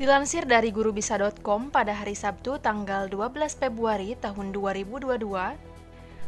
Dilansir dari gurubisa.com pada hari Sabtu tanggal 12 Februari tahun 2022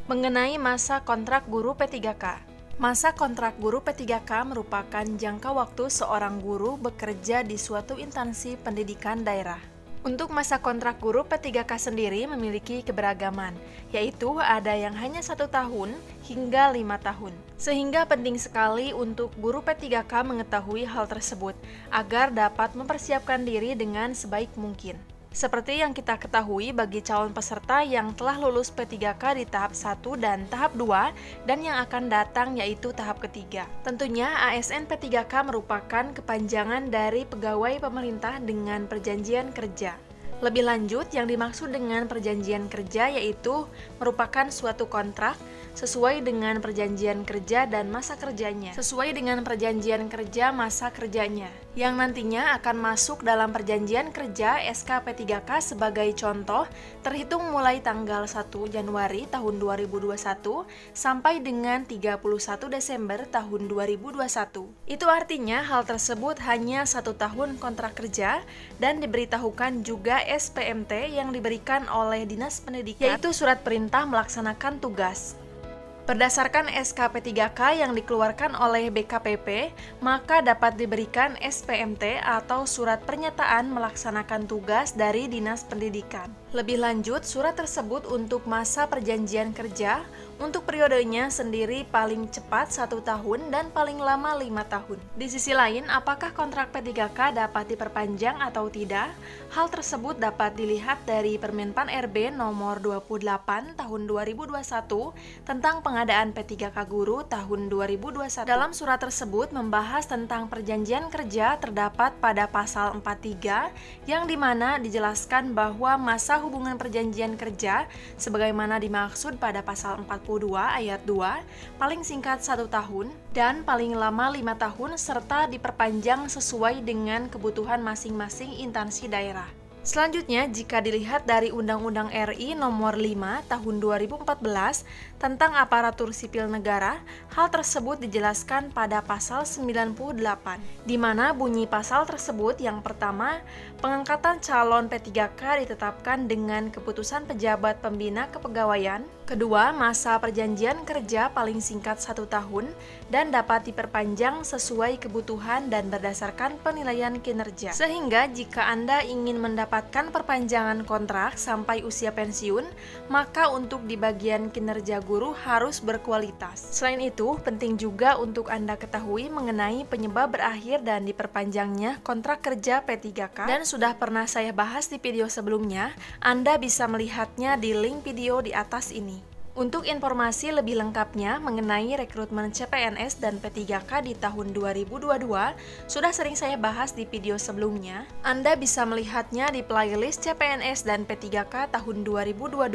mengenai masa kontrak guru P3K. Masa kontrak guru P3K merupakan jangka waktu seorang guru bekerja di suatu instansi pendidikan daerah. Untuk masa kontrak guru P3K sendiri memiliki keberagaman, yaitu ada yang hanya 1 tahun hingga 5 tahun. Sehingga penting sekali untuk guru P3K mengetahui hal tersebut, agar dapat mempersiapkan diri dengan sebaik mungkin. Seperti yang kita ketahui bagi calon peserta yang telah lulus P3K di tahap 1 dan tahap 2 dan yang akan datang yaitu tahap ketiga. Tentunya ASN P3K merupakan kepanjangan dari pegawai pemerintah dengan perjanjian kerja. Lebih lanjut, yang dimaksud dengan perjanjian kerja yaitu merupakan suatu kontrak sesuai dengan perjanjian kerja dan masa kerjanya, sesuai dengan perjanjian kerja masa kerjanya, yang nantinya akan masuk dalam perjanjian kerja SK-P3K sebagai contoh terhitung mulai tanggal 1 Januari tahun 2021 sampai dengan 31 Desember tahun 2021. Itu artinya hal tersebut hanya 1 tahun kontrak kerja dan diberitahukan juga SPMT yang diberikan oleh Dinas Pendidikan, yaitu surat perintah melaksanakan tugas. Berdasarkan SK-P3K yang dikeluarkan oleh BKPP, maka dapat diberikan SPMT atau surat pernyataan melaksanakan tugas dari Dinas Pendidikan. Lebih lanjut, surat tersebut untuk masa perjanjian kerja, untuk periodenya sendiri paling cepat 1 tahun dan paling lama 5 tahun. Di sisi lain, apakah kontrak P3K dapat diperpanjang atau tidak? Hal tersebut dapat dilihat dari Permenpan RB nomor 28 tahun 2021 tentang pengadaan P3K guru tahun 2021. Dalam surat tersebut membahas tentang perjanjian kerja terdapat pada pasal 43 yang dimana dijelaskan bahwa masa hubungan perjanjian kerja sebagaimana dimaksud pada pasal 42 ayat 2 paling singkat 1 tahun dan paling lama 5 tahun serta diperpanjang sesuai dengan kebutuhan masing-masing instansi daerah. Selanjutnya, jika dilihat dari Undang-Undang RI Nomor 5 Tahun 2014 tentang aparatur sipil negara, hal tersebut dijelaskan pada pasal 98, di mana bunyi pasal tersebut yang pertama, pengangkatan calon P3K ditetapkan dengan keputusan pejabat pembina kepegawaian. Kedua, masa perjanjian kerja paling singkat 1 tahun dan dapat diperpanjang sesuai kebutuhan dan berdasarkan penilaian kinerja. Sehingga jika Anda ingin mendapatkan perpanjangan kontrak sampai usia pensiun, maka untuk di bagian kinerja guru harus berkualitas. Selain itu, penting juga untuk Anda ketahui mengenai penyebab berakhir dan diperpanjangnya kontrak kerja P3K dan sudah pernah saya bahas di video sebelumnya. Anda bisa melihatnya di link video di atas ini. Untuk informasi lebih lengkapnya mengenai rekrutmen CPNS dan P3K di tahun 2022, sudah sering saya bahas di video sebelumnya. Anda bisa melihatnya di playlist CPNS dan P3K tahun 2022.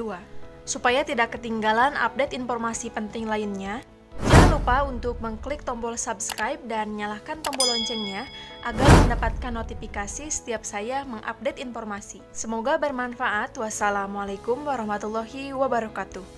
Supaya tidak ketinggalan update informasi penting lainnya, jangan lupa untuk mengklik tombol subscribe dan nyalakan tombol loncengnya agar mendapatkan notifikasi setiap saya mengupdate informasi. Semoga bermanfaat. Wassalamualaikum warahmatullahi wabarakatuh.